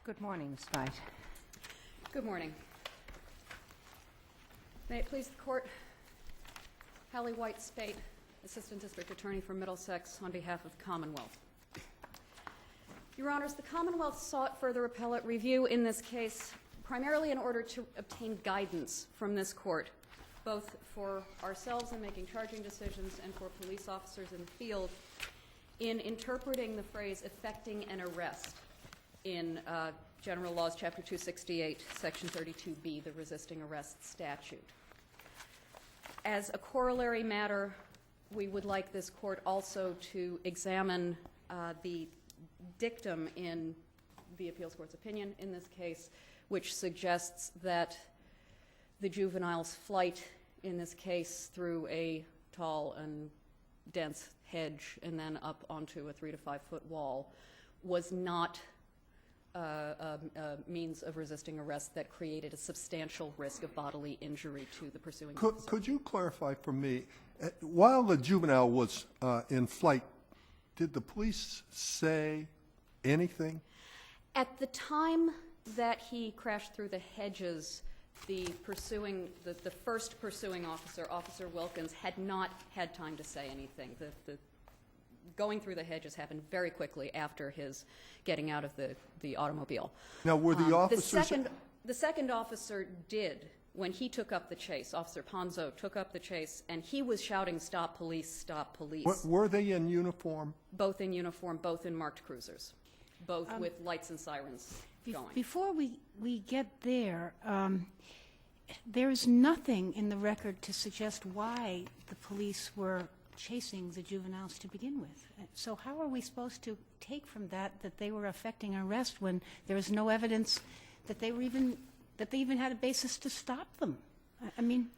Good morning, Ms. Spite. Good morning. May it please the Court, Hallie White Spate, Assistant District Attorney for Middlesex, on behalf of the Commonwealth. Your Honors, the Commonwealth sought further appellate review in this case primarily in order to obtain guidance from this Court, both for ourselves in making charging decisions and for police officers in the field, in interpreting the phrase effecting an arrest in General Laws, Chapter 268, Section 32B, the resisting arrest statute. As a corollary matter, we would like this Court also to examine the dictum in the Appeals Court's opinion in this case, which suggests that the juvenile's flight in this case through a tall and dense hedge and then up onto a 3 to 5 foot wall was not a means of resisting arrest that created a substantial risk of bodily injury to the pursuing officer. Could you clarify for me, while the juvenile was in flight, did the police say anything? At the time that he crashed through the hedges, the first pursuing officer, Officer Wilkins, had not had time to say anything. The going through the hedges happened very quickly after his getting out of the automobile. Now, were the officers... The second officer did, when he took up the chase. Officer Ponzo took up the chase, and he was shouting, "Stop police, stop police." Were they in uniform? Both in uniform, both in marked cruisers, both with lights and sirens going. Before we get there, there is nothing in the record to suggest why the police were chasing the juveniles to begin with. So how are we supposed to take from that they were effecting arrest when there is no evidence that they even had a basis to stop them? I mean...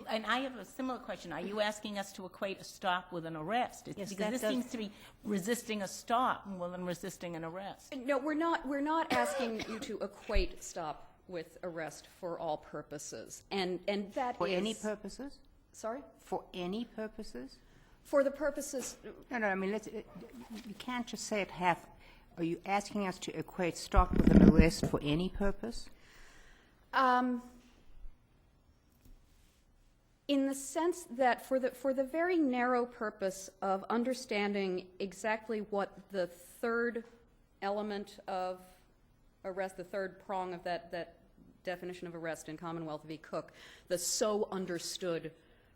And I have a similar question. Are you asking us to equate a stop with an arrest? Yes, because this seems to be resisting a stop more than resisting an arrest. No, we're not asking you to equate stop with arrest for all purposes. And that For is... any purposes? Sorry? For any purposes? For the purposes... No, I mean, you can't just say it half. Are you asking us to equate stop with an arrest for any purpose? In the sense that for the very narrow purpose of understanding exactly what the third element of arrest, the third prong of that definition of arrest in Commonwealth v. Cook, the so understood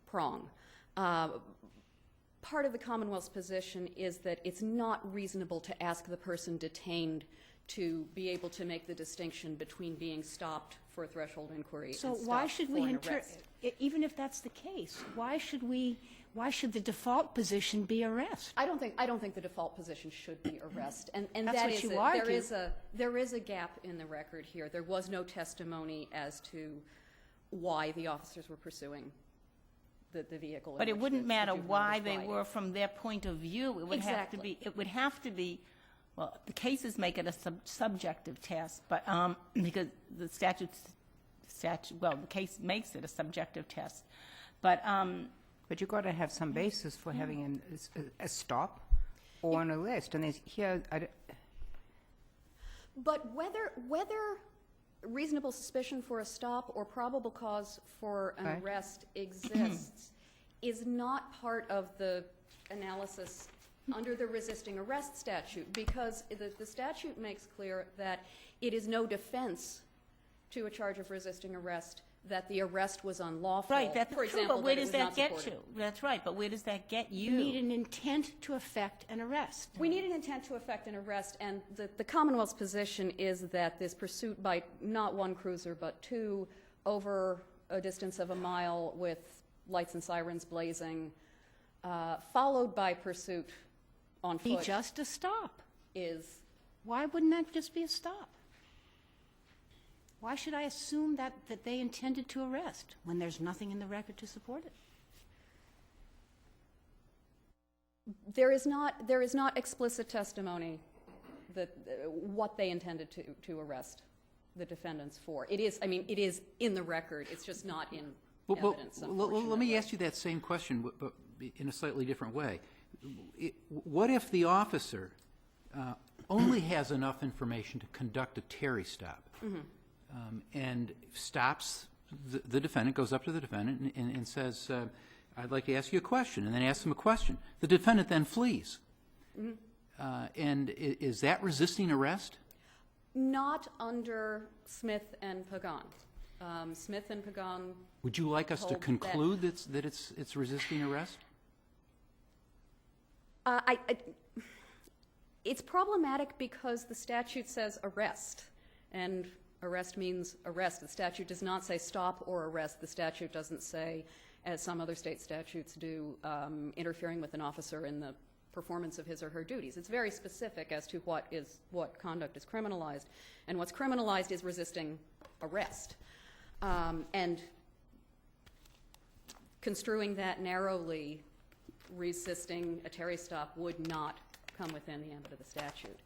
prong. Part of the Commonwealth's position is that it's not reasonable to ask the person detained to be able to make the distinction between being stopped for a threshold inquiry So and stopped why should for we, an arrest. even if that's the case, why should the default position be arrest? I don't think the default position should be arrest, and That's that what is you it. argue. There is a gap in the record here. There was no testimony as to why the officers were pursuing the vehicle. But it wouldn't matter the juvenile why was they riding. were from their point of view. It would have to be. It would have to be. Well, the cases make it a subjective test, but because the the case makes it a subjective test, but But you've got to have some basis for having a stop or an arrest. And But whether reasonable suspicion for a stop or probable cause for an Right. arrest exists is not part of the analysis under the resisting arrest statute, because the statute makes clear that it is no defense to a charge of resisting arrest that the arrest was unlawful. right, that's for true. example, But where that it does was that not get supported. you? That's right. But where does that get you? You need an intent to effect an arrest. We need an intent to effect an arrest, and the Commonwealth's position is that this pursuit by not one cruiser but two over a distance of a mile with lights and sirens blazing, followed by pursuit on Be foot, just a stop. is Why wouldn't that just be a stop? Why should I assume that they intended to arrest when there's nothing in the record to support it? there is not explicit testimony that what they intended to arrest the defendants for. It is in the record. It's just not in evidence. Let me ask you that same question, but in a slightly different way. What if the officer only has enough information to conduct a Terry stop, and stops the defendant, goes up to the defendant and says, I'd like to ask you a question, and then asks him a question. The defendant then flees. And is that resisting arrest? Not under Smith and Pagan. Smith and Pagan. Would you like us to hold conclude that it's resisting arrest? It's problematic because the statute says arrest, and arrest means arrest. The statute does not say stop or arrest. The statute doesn't say, as some other state statutes do, interfering with an officer in the performance of his or her duties. It's very specific as to what conduct is criminalized, and what's criminalized is resisting arrest. And construing that narrowly, resisting a Terry stop would not come within the ambit of the statute.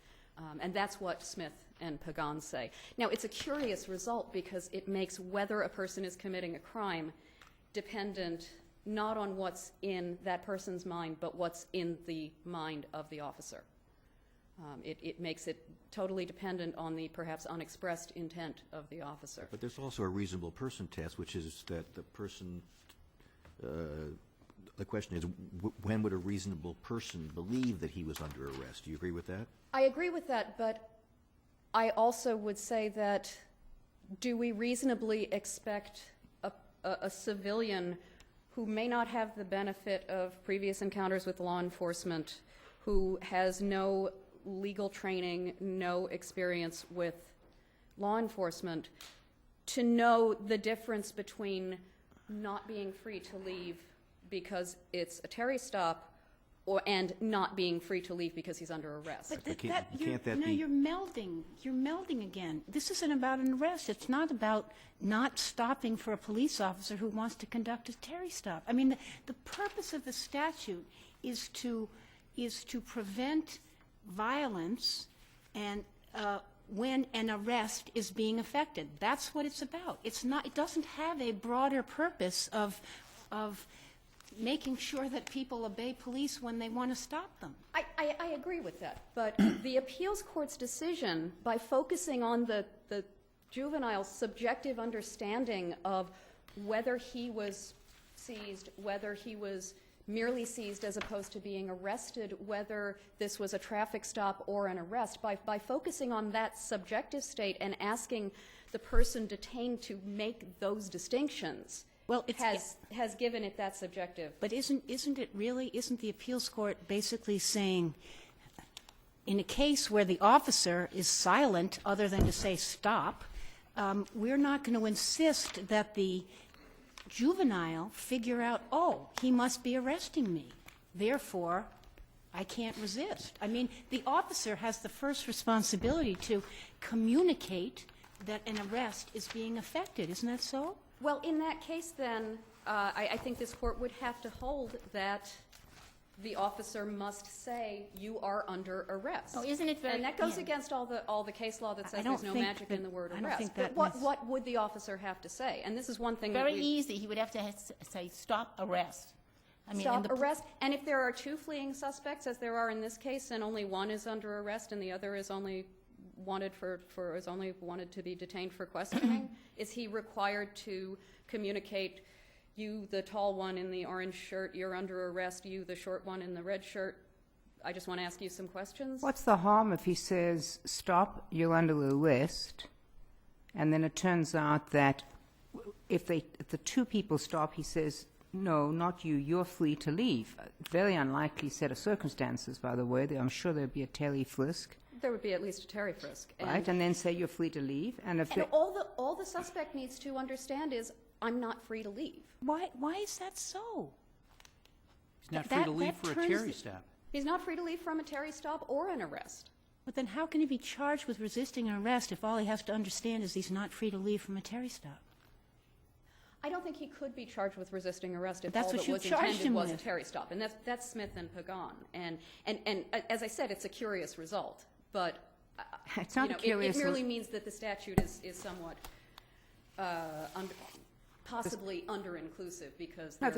And that's what Smith and Pagan say. Now, it's a curious result because it makes whether a person is committing a crime dependent not on what's in that person's mind, but what's in the mind of the officer. It makes it totally dependent on the perhaps unexpressed intent of the officer. But there's also a reasonable person test, which is that the person, the question is, when would a reasonable person believe that he was under arrest? Do you agree with that? I agree with that, but I also would say that do we reasonably expect a civilian who may not have the benefit of previous encounters with law enforcement, who has no legal training, no experience with law enforcement, to know the difference between not being free to leave because it's a Terry stop and not being free to leave because he's under arrest. But Can't that be? you're melding. You're melding again. This isn't about an arrest. It's not about not stopping for a police officer who wants to conduct a Terry stop. I mean, the purpose of the statute is to prevent violence and when an arrest is being effected. That's what it's about. It's not. It doesn't have a broader purpose of making sure that people obey police when they want to stop them. I agree with that, but the appeals court's decision, by focusing on the juvenile's subjective understanding of whether he was seized, whether he was merely seized as opposed to being arrested, whether this was a traffic stop or an arrest, by focusing on that subjective state and asking the person detained to make those distinctions, Well, has given it that subjective. But isn't the appeals court basically saying, in a case where the officer is silent other than to say stop, we're not going to insist that the juvenile figure out, oh, he must be arresting me, therefore I can't resist. I mean, the officer has the first responsibility to communicate that an arrest is being effected. Isn't that so? Well, in that case, then, I think this court would have to hold that the officer must say, you are under arrest. Oh, isn't it very... And that goes yeah. against all the case law that I says don't there's no think magic that- in the word I don't arrest. think But that what would the officer have to say? And this is one thing Very that we... easy. He would have to say, stop, arrest. I mean, Stop, and the- arrest, and if there are two fleeing suspects, as there are in this case, and only one is under arrest and the other is only wanted to be detained for questioning, is he required to communicate, you, the tall one in the orange shirt, you're under arrest, you, the short one in the red shirt, I just want to ask you some questions? What's the harm if he says, stop, you're under arrest, and then it turns out that if the two people stop, he says, no, not you, you're free to leave. Very unlikely set of circumstances, by the way. I'm sure there'd be a Terry frisk. There would be at least a Terry frisk. Right, and then say you're free to leave. And if And all the suspect needs to understand is, I'm not free to leave. Why is that so? He's not free to leave for a turns Terry it- stop. He's not free to leave from a Terry stop or an arrest. But then how can he be charged with resisting an arrest if all he has to understand is he's not free to leave from a Terry stop? I don't think he could be charged with resisting arrest if That's all what that you was charged intended him was a with. Terry stop. And that's Smith and Pagan. And as I said, it's a curious result. But It's not you know, a curious it merely means that the statute is somewhat possibly under-inclusive because No, there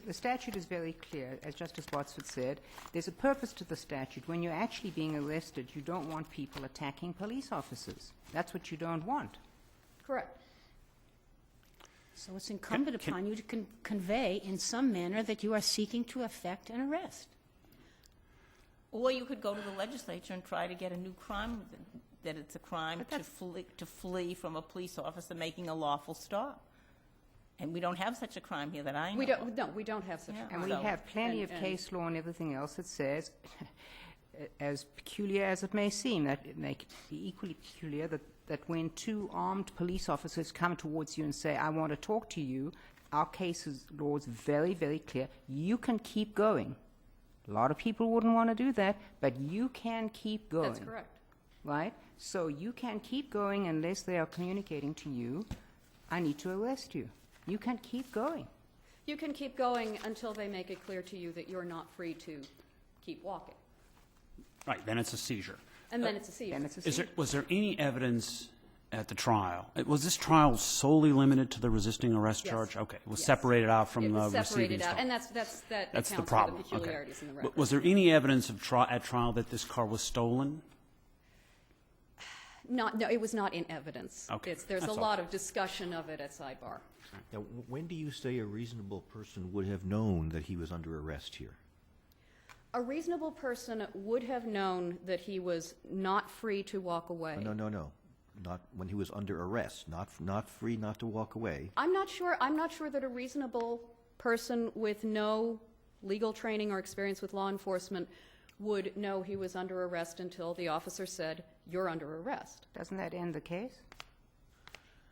the statute is very clear, as Justice Botsford said. There's a purpose to the statute. When you're actually being arrested, you don't want people attacking police officers. That's what you don't want. Correct. So it's incumbent upon you to convey in some manner that you are seeking to effect an arrest. Or you could go to the legislature and try to get a new crime, that it's a crime to flee from a police officer making a lawful stop. And we don't have such a crime here that I know. We don't have such a Yeah. crime. And we have plenty of case law and everything else that says, as peculiar as it may seem, that it may be equally peculiar that when two armed police officers come towards you and say, I want to talk to you, our case's law is very, very clear. You can keep going. A lot of people wouldn't want to do that, but you can keep going. That's correct. Right? So you can keep going unless they are communicating to you, I need to arrest you. You can keep going. You can keep going until they make it clear to you that you're not free to keep walking. Right, then it's a seizure. And then it's a seizure. Then it's a seizure. Was there any evidence at the trial? Was this trial solely limited to the resisting arrest Yes. charge? Okay, it was Yes. separated out from It the was separated receiving out, stuff. and that That's the accounts problem. for the peculiarities in the record. Was there any evidence of at trial that this car was stolen? No, it was not in evidence. Okay, There's a that's all. lot of discussion of it at sidebar. Now, when do you say a reasonable person would have known that he was under arrest here? A reasonable person would have known that he was not free to walk away. No. Not when he was under arrest, not free not to walk away. I'm not sure that a reasonable person with no legal training or experience with law enforcement would know he was under arrest until the officer said, you're under arrest. Doesn't that end the case?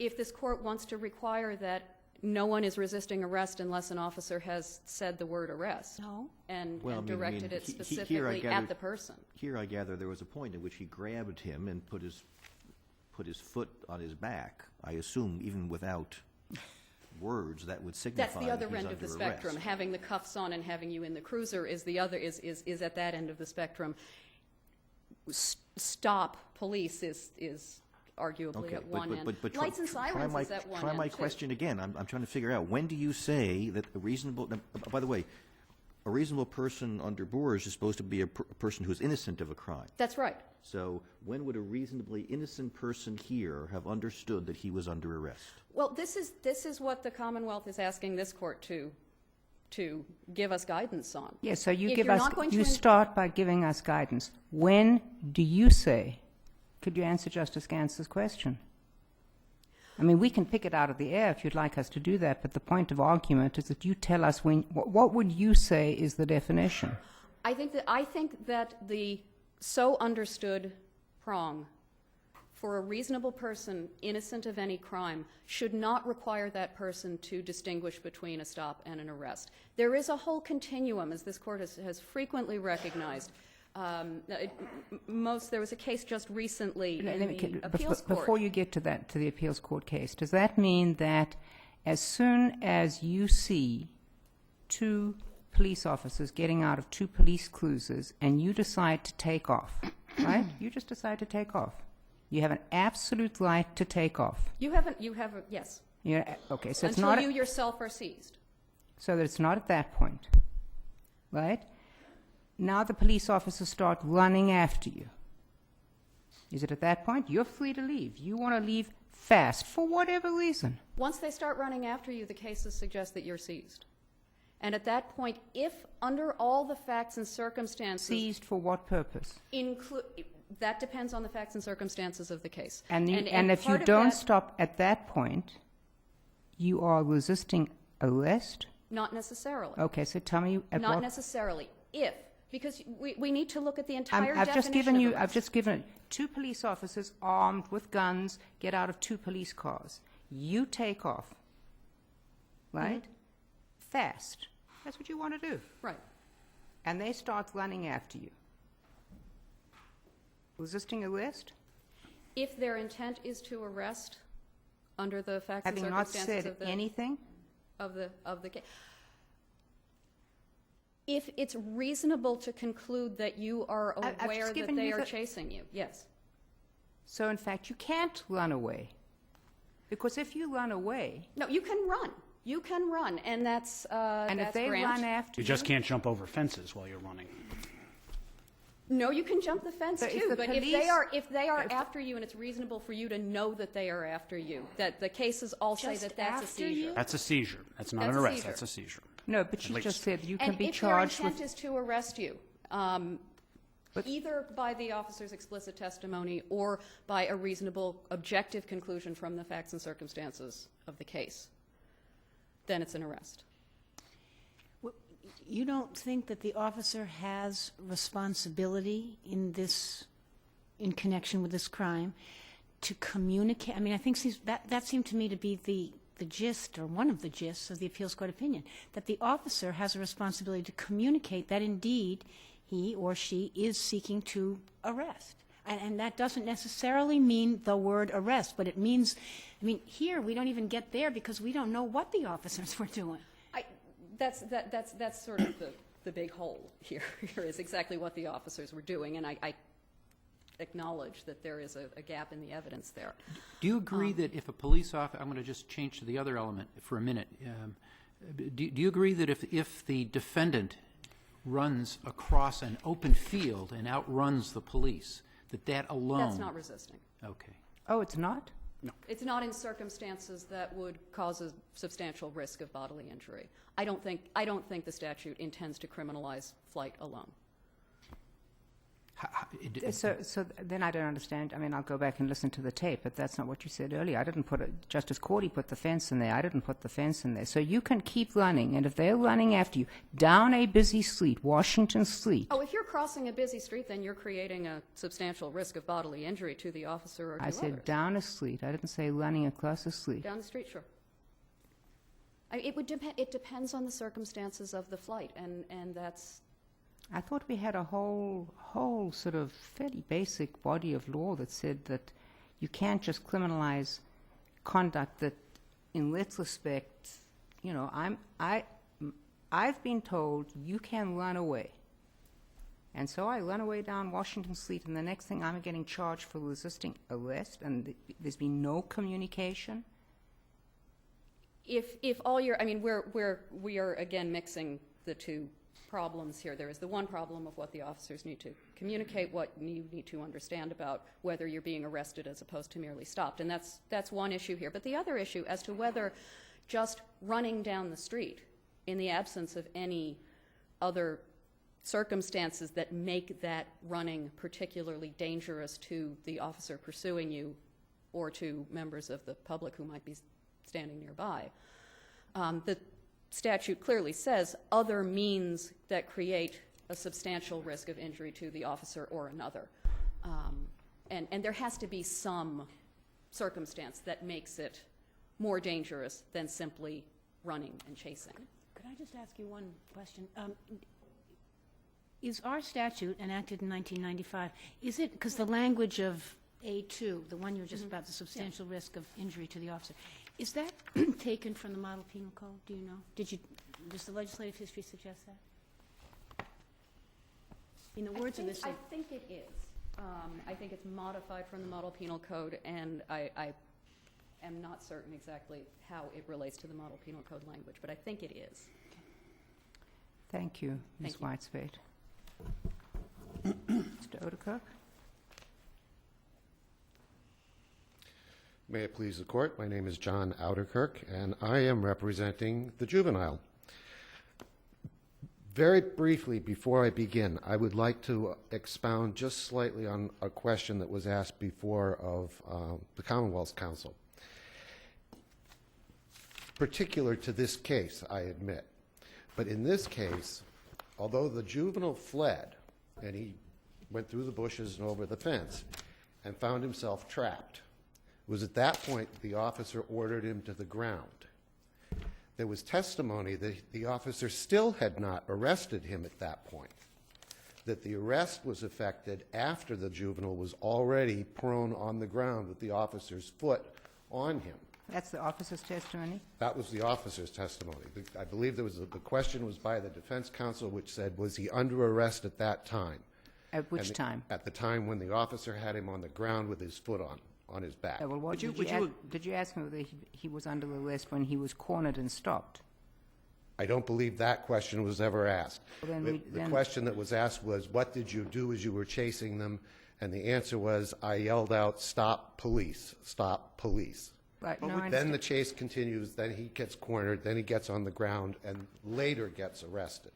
If this court wants to require that no one is resisting arrest unless an officer has said the word arrest No. and Well, I mean, directed it here I specifically gather- at the person. Here I gather there was a point at which he grabbed him and put his foot on his back. I assume even without words that would signify That's the other that he's end of the under spectrum. arrest. Having the cuffs on and having you in the cruiser is the other, is at that end of the spectrum. Stop police is arguably Okay, at one end. but Lights and sirens is at one end, Try my too. question again. I'm trying to figure out, when do you say that a reasonable, by the way, a reasonable person under Boers is supposed to be a person who's innocent of a crime. That's right. So when would a reasonably innocent person here have understood that he was under arrest? Well, this is what the Commonwealth is asking this court to give us guidance on. Yes, so you If give you're us, not going to you in- start by giving us guidance. When do you say, could you answer Justice Gantz's question? I mean, we can pick it out of the air if you'd like us to do that, but the point of argument is that you tell us what would you say is the definition? I think that the so understood prong for a reasonable person innocent of any crime should not require that person to distinguish between a stop and an arrest. There is a whole continuum, as this court has frequently recognized. There was a case just recently in the appeals court. Before you get to the appeals court case, does that mean that as soon as you see two police officers getting out of two police cruisers and you decide to take off, right? You just decide to take off. You have an absolute right to take off. Yes. Yeah, okay, so it's Until not you yourself are seized. so that it's not at that point, right? Now the police officers start running after you. Is it at that point? You're free to leave. You want to leave fast for whatever reason. Once they start running after you, the cases suggest that you're seized. And at that point, if under all the facts and circumstances... Seized for what purpose? That depends on the facts and circumstances of the case. And if you part of don't that- stop at that point, you are resisting arrest? Not necessarily. Okay, so tell me at Not what... necessarily. If. Because we need to look at the entire I've definition just given two police officers armed with guns get out of two police cars. You take off, right? Fast. That's what you want to do. Right. And they start running after you. Resisting arrest? If their intent is to arrest under the facts and Having not circumstances said anything? of the case. If it's reasonable to conclude that you are I've just aware that given they you are the- chasing you, yes. So, in fact, you can't run away. Because if you run away, No, you can run. You can run, and that's and if that's they Grant. run after You just can't jump over fences while you're running. No, you can jump the fence But if too. the But police- if they are after you, and it's reasonable for you to know that they are after you, that the cases all say Just that that's a after seizure. you? That's a seizure. That's not That's an a arrest. seizure. That's a seizure. No, but you least. just said you can And be if their charged intent with. is to arrest you, either by the officer's explicit testimony or by a reasonable objective conclusion from the facts and circumstances of the case, then it's an arrest. You don't think that the officer has responsibility in this, in connection with this crime, to communicate? I mean, I think that seemed to me to be the gist, or one of the gists of the appeals court opinion, that the officer has a responsibility to communicate that indeed he or she is seeking to arrest. And that doesn't necessarily mean the word arrest, but it means, I mean, here we don't even get there because we don't know what the officers were doing. That's sort of the big hole here. Here is exactly what the officers were doing, and I acknowledge that there is a gap in the evidence there. Do you agree that if a police officer, I'm going to just change to the other element for a minute. Do you agree that if the defendant runs across an open field and outruns the police, that alone? That's not resisting. Okay. Oh, it's not? It's not in circumstances that would cause a substantial risk of bodily injury. I don't think the statute intends to criminalize flight alone. So then I don't understand. I mean, I'll go back and listen to the tape, but that's not what you said earlier. I didn't put it. Justice Cordy put the fence in there. I didn't put the fence in there. So you can keep running, and if they're running after you down a busy street, Washington Street. Oh, if you're crossing a busy street, then you're creating a substantial risk of bodily injury to the officer or to I said others. down a street. I didn't say running across a street. Down the street, sure. It depends on the circumstances of the flight, and that's. I thought we had a whole sort of fairly basic body of law that said that you can't just criminalize conduct that, in retrospect, you know, I've been told you can run away. And so I run away down Washington Street, and the next thing I'm getting charged for resisting arrest, and there's been no communication. If all your, I mean, we are again mixing the two problems here. There is the one problem of what the officers need to communicate, what you need to understand about whether you're being arrested as opposed to merely stopped, and that's one issue here. But the other issue as to whether just running down the street in the absence of any other circumstances that make that running particularly dangerous to the officer pursuing you or to members of the public who might be standing nearby. The statute clearly says other means that create a substantial risk of injury to the officer or another. And there has to be some circumstance that makes it more dangerous than simply running and chasing. Could I just ask you one question? Is our statute enacted in 1995, is it, because the language of A2, the one you were just about, the substantial risk of injury to the officer, is that taken from the Model Penal Code? Do you know? Does the legislative history suggest that? In the words of this, I think it is. I think it's modified from the Model Penal Code, and I am not certain exactly how it relates to the Model Penal Code language, but I think it is. Thank you, Ms. Thank Whitespade. Mr. Odekirk? May it please the court, my name is John Ouderkirk, and I am representing the juvenile. Very briefly, before I begin, I would like to expound just slightly on a question that was asked before of the Commonwealth's counsel. Particular to this case, I admit. But in this case, although the juvenile fled, and he went through the bushes and over the fence, and found himself trapped, it was at that point the officer ordered him to the ground. There was testimony that the officer still had not arrested him at that point, that the arrest was effected after the juvenile was already prone on the ground with the officer's foot on him. That's the officer's testimony? That was the officer's testimony. I believe there was the question was by the defense counsel, which said, was he under arrest at that time? At which time? At the time when the officer had him on the ground with his foot on his back. Yeah, well, what, did you ask him whether he was under arrest when he was cornered and stopped? I don't believe that question was ever asked. Well, then The question that was asked was, what did you do as you were chasing them? And the answer was, I yelled out, "Stop, police, stop, police." Right, no, I Then understand. the chase continues, then he gets cornered, then he gets on the ground, and later gets arrested.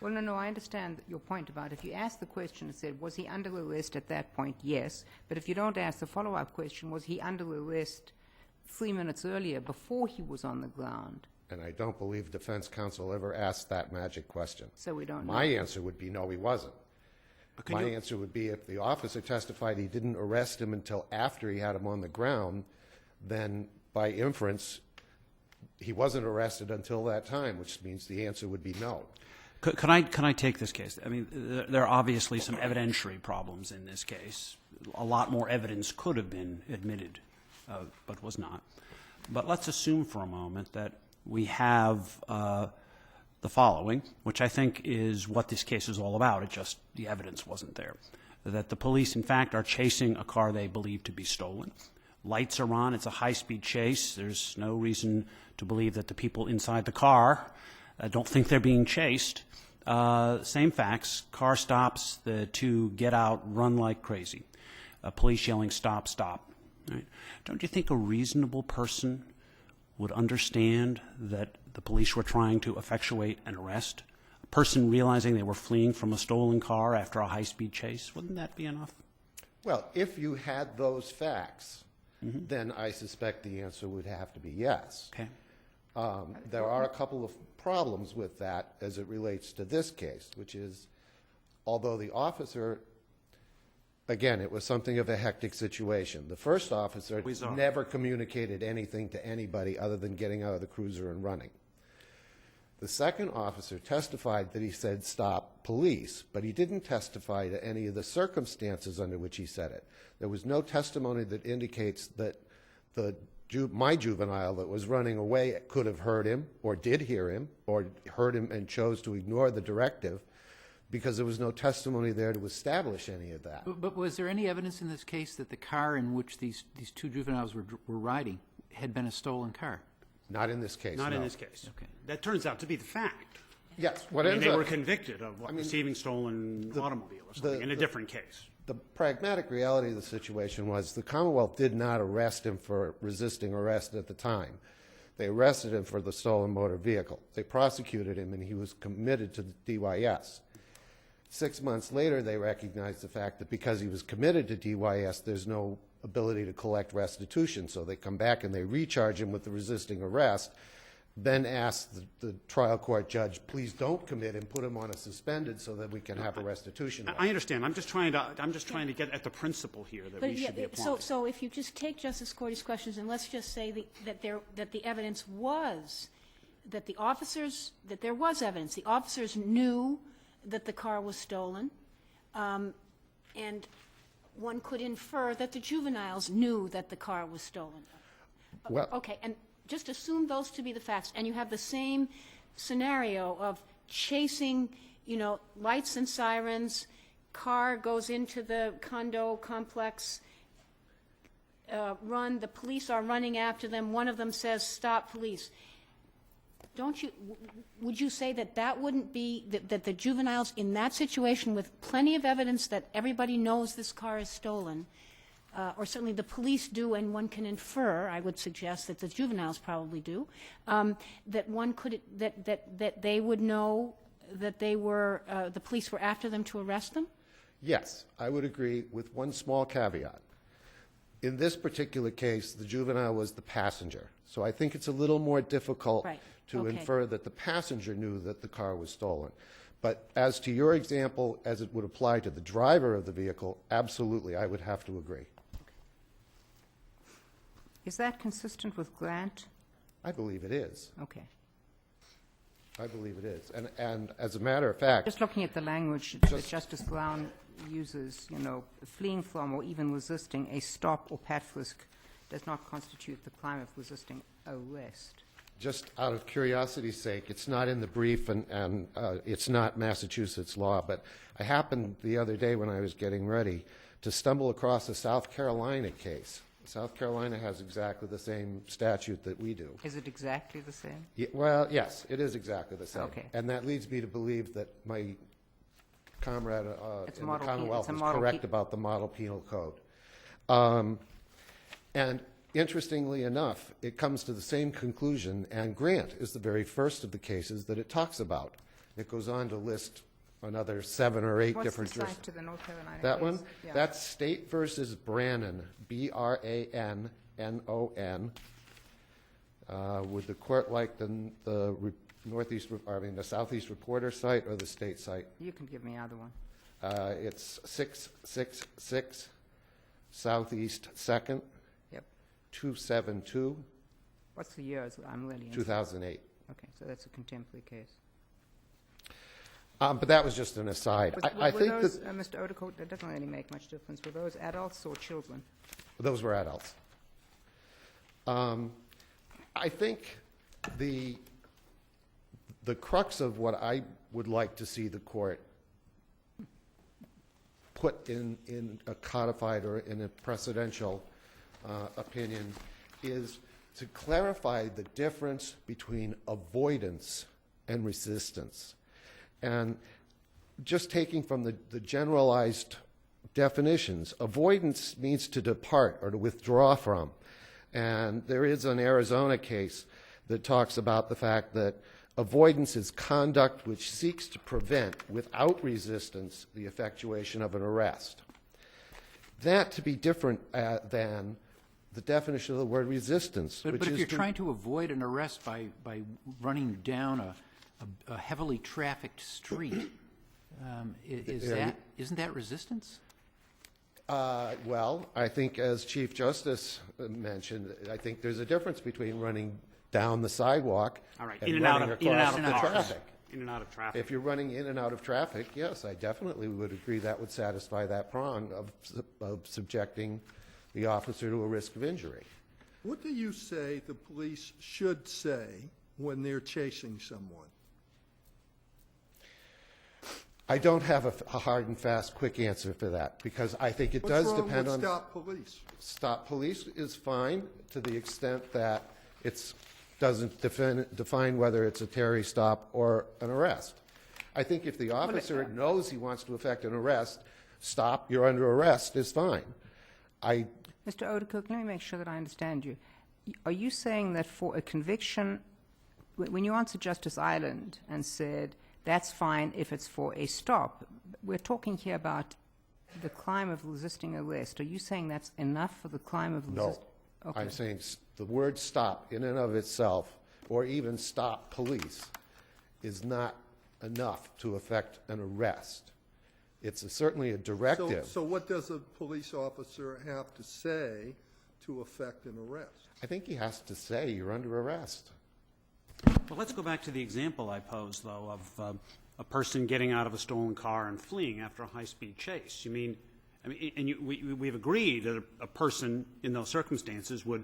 Well, no, I understand your point about if you ask the question and said, was he under arrest at that point? Yes. But if you don't ask the follow-up question, was he under arrest 3 minutes earlier before he was on the ground? And I don't believe defense counsel ever asked that magic question. So we don't know. My answer would be, no, he wasn't. Can My you- answer would be, if the officer testified he didn't arrest him until after he had him on the ground, then by inference, he wasn't arrested until that time, which means the answer would be no. Can I take this case? I mean, there are obviously some evidentiary problems in this case. A lot more evidence could have been admitted, but was not. But let's assume for a moment that we have the following, which I think is what this case is all about. It just, the evidence wasn't there. That the police, in fact, are chasing a car they believe to be stolen. Lights are on. It's a high-speed chase. There's no reason to believe that the people inside the car don't think they're being chased. Same facts. Car stops. The two get out, run like crazy. Police yelling, "Stop, stop." Right? Don't you think a reasonable person would understand that the police were trying to effectuate an arrest? A person realizing they were fleeing from a stolen car after a high-speed chase? Wouldn't that be enough? Well, if you had those facts, then I suspect the answer would have to be yes. Okay. There are a couple of problems with that as it relates to this case, which is, although the officer, again, it was something of a hectic situation. The first officer never communicated anything to anybody other than getting out of the cruiser and running. The second officer testified that he said, "Stop, police," but he didn't testify to any of the circumstances under which he said it. There was no testimony that indicates that my juvenile that was running away could have heard him or did hear him or heard him and chose to ignore the directive, because there was no testimony there to establish any of that. But was there any evidence in this case that the car in which these two juveniles were riding had been a stolen car? Not in this case, Not in no. this case. Okay. That turns out to be the fact. Yes, what I mean, ends they up- were convicted of receiving stolen automobile or something in a different case. The pragmatic reality of the situation was the Commonwealth did not arrest him for resisting arrest at the time. They arrested him for the stolen motor vehicle. They prosecuted him, and he was committed to the DYS. 6 months later, they recognized the fact that because he was committed to DYS, there's no ability to collect restitution. So they come back and they recharge him with the resisting arrest, then ask the trial court judge, please don't commit him, put him on a suspended so that we can have a restitution. I understand. I'm just trying to get at the principle here that we should be applying. So if you just take Justice Cordy's questions, and let's just say that the evidence was, that there was evidence. The officers knew that the car was stolen, and one could infer that the juveniles knew that the car was stolen. Well- Okay, and just assume those to be the facts, and you have the same scenario of chasing, lights and sirens, car goes into the condo complex, the police are running after them, one of them says, "Stop, police." Would you say that wouldn't be, that the juveniles in that situation with plenty of evidence that everybody knows this car is stolen, or certainly the police do, and one can infer, I would suggest that the juveniles probably do, that one could, that they would know that the police were after them to arrest them? Yes, I would agree with one small caveat. In this particular case, the juvenile was the passenger. So I think it's a little more difficult Right. to Okay. infer that the passenger knew that the car was stolen. But as to your example, as it would apply to the driver of the vehicle, absolutely, I would have to agree. Is that consistent with Grant? I believe it is. Okay. I believe it is. And as a matter of fact, Just looking at the language that Justice Brown uses, fleeing from or even resisting a stop or pat frisk does not constitute the crime of resisting arrest. just out of curiosity's sake, it's not in the brief and it's not Massachusetts law, but I happened the other day when I was getting ready to stumble across a South Carolina case. South Carolina has exactly the same statute that we do. Is it exactly the same? Well, yes, it is exactly the same. Okay. And that leads me to believe that my comrade It's in the model pe- Commonwealth it's a is model correct pe- about the model penal code. And interestingly enough, it comes to the same conclusion, and Grant is the very first of the cases that it talks about. It goes on to list another 7 or 8 What's different the site to the North Carolina That case? one? Yeah. That's State versus Brannon, Brannon. Would the court like the the Southeast Reporter site or the state site? You can give me either one. It's 666 Southeast 2nd, Yep. 272, What's the years? I'm really interested. 2008. Okay, so that's a contemporary case. But that was just an aside. I Were think those, that Mr. Odecote, that doesn't really make much difference. Were those adults or children? those were adults. I think the crux of what I would like to see the court put in a codified or in a precedential opinion is to clarify the difference between avoidance and resistance. And just taking from the generalized definitions, avoidance means to depart or to withdraw from. And there is an Arizona case that talks about the fact that avoidance is conduct which seeks to prevent, without resistance, the effectuation of an arrest. That to be different than the definition of the word resistance, But which if is you're trying to avoid an arrest by running down a heavily trafficked street, isn't that resistance? Well, I think as Chief Justice mentioned, I think there's a difference between running down the sidewalk All right, and in and out running of, in and out across of the cars. traffic. In and out of traffic. If you're running in and out of traffic, yes, I definitely would agree that would satisfy that prong of subjecting the officer to a risk of injury. What do you say the police should say when they're chasing someone? I don't have a hard and fast, quick answer for that, because I think it does depend on... What's wrong with stop police? Stop police is fine to the extent that it doesn't define whether it's a Terry stop or an arrest. I think if the officer knows he wants to effect an arrest, stop, you're under arrest, is fine. Mr. Odecote, let me make sure that I understand you. Are you saying that for a conviction, when you answered Justice Island and said, that's fine if it's for a stop, we're talking here about the crime of resisting arrest. Are you saying that's enough for the crime of resisting? No. Okay. I'm saying the word stop in and of itself, or even stop police, is not enough to effect an arrest. It's certainly a directive. So what does a police officer have to say to effect an arrest? I think he has to say you're under arrest. Well, let's go back to the example I posed, though, of a person getting out of a stolen car and fleeing after a high-speed chase. We've agreed that a person in those circumstances would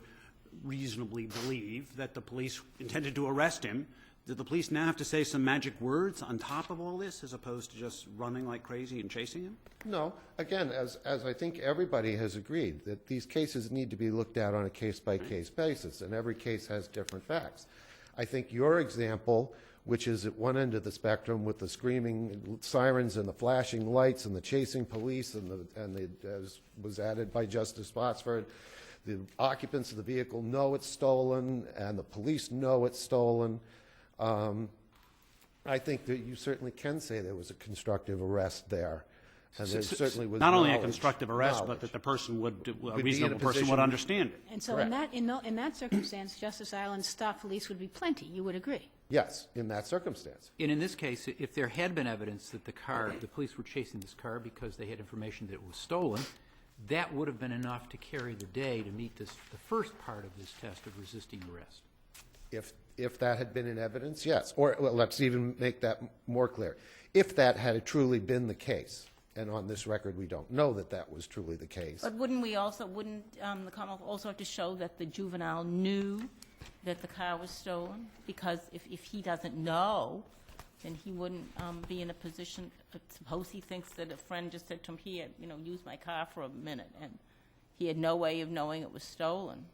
reasonably believe that the police intended to arrest him. Did the police now have to say some magic words on top of all this, as opposed to just running like crazy and chasing him? No. Again, as I think everybody has agreed, that these cases need to be looked at on a case-by-case basis, and every case has different facts. I think your example, which is at one end of the spectrum with the screaming sirens and the flashing lights and the chasing police and as was added by Justice Botsford, the occupants of the vehicle know it's stolen and the police know it's stolen. I think that you certainly can say there was a constructive arrest there. And there certainly was not only a knowledge. constructive arrest, Knowledge. but that the person be a in a reasonable person would position- understand it. And so Correct. in that circumstance, Justice Island's stop police would be plenty, you would agree? Yes, in that circumstance. And in this case, if there had been evidence that the police were chasing this car because they had information that it was stolen, that would have been enough to carry the day to meet the first part of this test of resisting arrest. If that had been in evidence, yes. Or well, let's even make that more clear. If that had truly been the case, and on this record we don't know that that was truly the case. But wouldn't the Commonwealth also have to show that the juvenile knew that the car was stolen? Because if he doesn't know then he wouldn't be in a position, suppose he thinks that a friend just said to him, here, use my car for a minute, and he had no way of knowing it was stolen.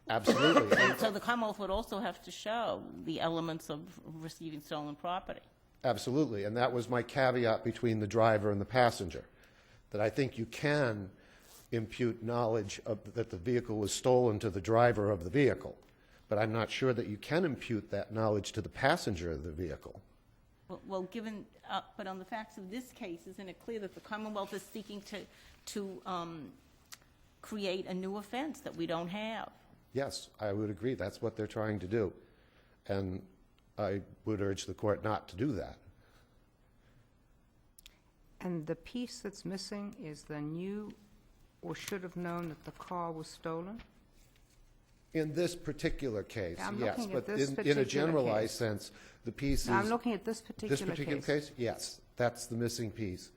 Absolutely. So the Commonwealth would also have to show the elements of receiving stolen property. Absolutely, and that was my caveat between the driver and the passenger, that I think you can impute knowledge that the vehicle was stolen to the driver of the vehicle, but I'm not sure that you can impute that knowledge to the passenger of the vehicle. Well, given, but on the facts of this case, isn't it clear that the Commonwealth is seeking to create a new offense that we don't have? Yes, I would agree. That's what they're trying to do. And I would urge the court not to do that. And the piece that's missing is the knew or should have known that the car was stolen? In this particular case, I'm yes. looking at But this in a particular generalized case. sense, the piece is... No, I'm looking at this particular case? Yes, that's the missing piece.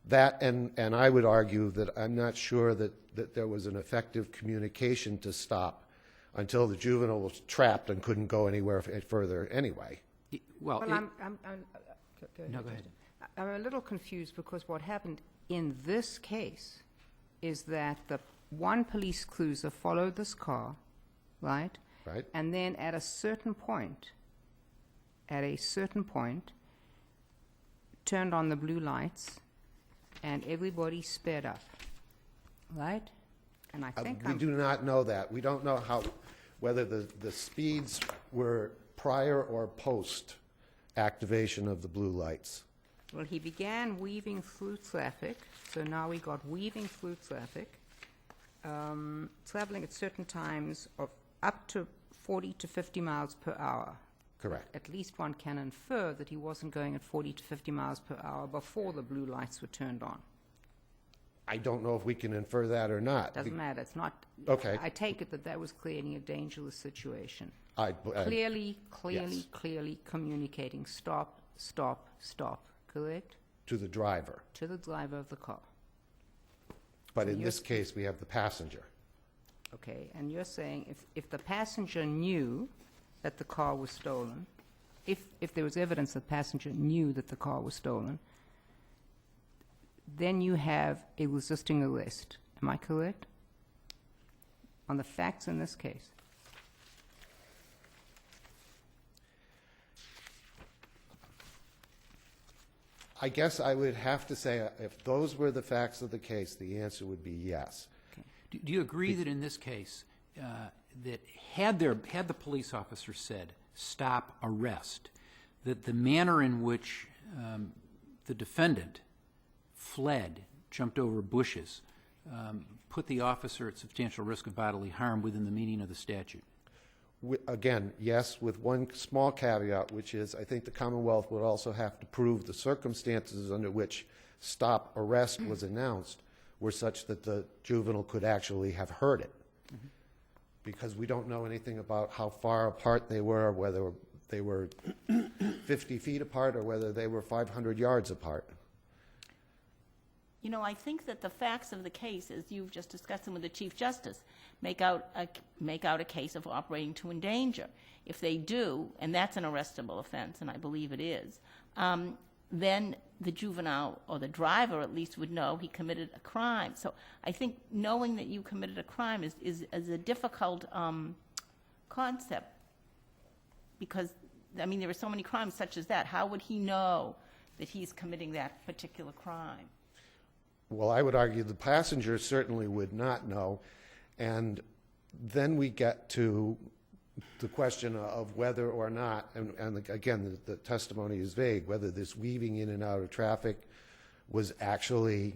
That, and I would argue that I'm not sure that there was an effective communication to stop until the juvenile was trapped and couldn't go anywhere further anyway. Well, Well, no, go ahead. I'm a little confused because what happened in this case is that the one police cruiser followed this car, right? Right. And then at a certain point, turned on the blue lights, and everybody sped up, right? And I think We do not know that. We don't know whether the speeds were prior or post activation of the blue lights. Well, he began weaving through traffic, so now we got weaving through traffic, traveling at certain times of up to 40 to 50 miles per hour. Correct. At least one can infer that he wasn't going at 40 to 50 miles per hour before the blue lights were turned on. I don't know if we can infer that or not. Doesn't matter. It's not. Okay. I take it that was clearly a dangerous situation. Yes. Clearly communicating stop, stop, stop. Correct? To the driver. To the driver of the car. But in this case, we have the passenger. Okay, and you're saying if the passenger knew that the car was stolen, if there was evidence that the passenger knew that the car was stolen, then you have a resisting arrest. Am I correct? On the facts in this case. I guess I would have to say, if those were the facts of the case, the answer would be yes. Do you agree that in this case, that had the police officer said, stop, arrest, that the manner in which the defendant fled, jumped over bushes, put the officer at substantial risk of bodily harm within the meaning of the statute? Again, yes, with one small caveat, which is I think the Commonwealth would also have to prove the circumstances under which stop, arrest was announced were such that the juvenile could actually have heard it. Mm-hmm. Because we don't know anything about how far apart they were, whether they were 50 feet apart or whether they were 500 yards apart. I think that the facts of the case, as you've just discussed them with the Chief Justice, make out a case of operating to endanger. If they do, and that's an arrestable offense, and I believe it is, then the juvenile, or the driver at least, would know he committed a crime. So I think knowing that you committed a crime is a difficult concept, because, there are so many crimes such as that. How would he know that he's committing that particular crime? Well, I would argue the passenger certainly would not know. And then we get to the question of whether or not, and again, the testimony is vague, whether this weaving in and out of traffic was actually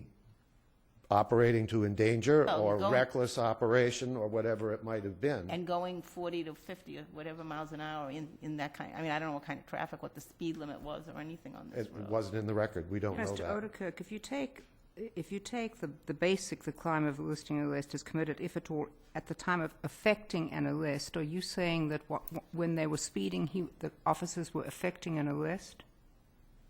operating to endanger or reckless operation or whatever it might have been. And going 40 to 50 or whatever miles an hour in that kind, I don't know what kind of traffic, what the speed limit was or anything on this road. It wasn't in the record. We don't know that. Mr. Odekirk, if you take the crime of resisting arrest is committed, if at all, at the time of effecting an arrest, are you saying that when they were speeding, the officers were effecting an arrest?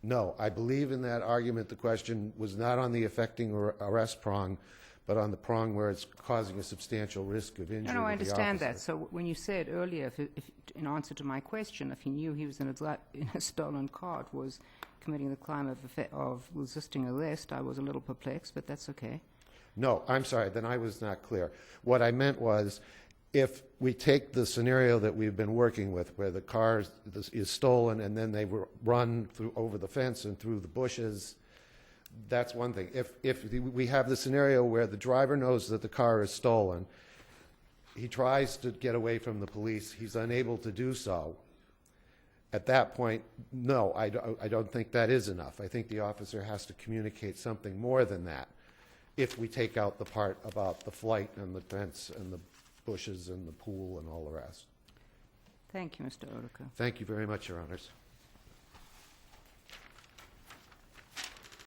No, I believe in that argument the question was not on the effecting or arrest prong, but on the prong where it's causing a substantial risk of injury to the No, I understand that. officer. So when you said earlier, if in answer to my question, if he knew he was in a stolen car, it was committing the crime of resisting arrest, I was a little perplexed, but that's okay. No, I'm sorry, then I was not clear. What I meant was, if we take the scenario that we've been working with, where the car is stolen and then they run over the fence and through the bushes, that's one thing. If we have the scenario where the driver knows that the car is stolen, he tries to get away from the police, he's unable to do so, at that point, no, I don't think that is enough. I think the officer has to communicate something more than that, if we take out the part about the flight and the fence and the bushes and the pool and all the rest. Thank you, Mr. Oduka. Thank you very much, Your Honors.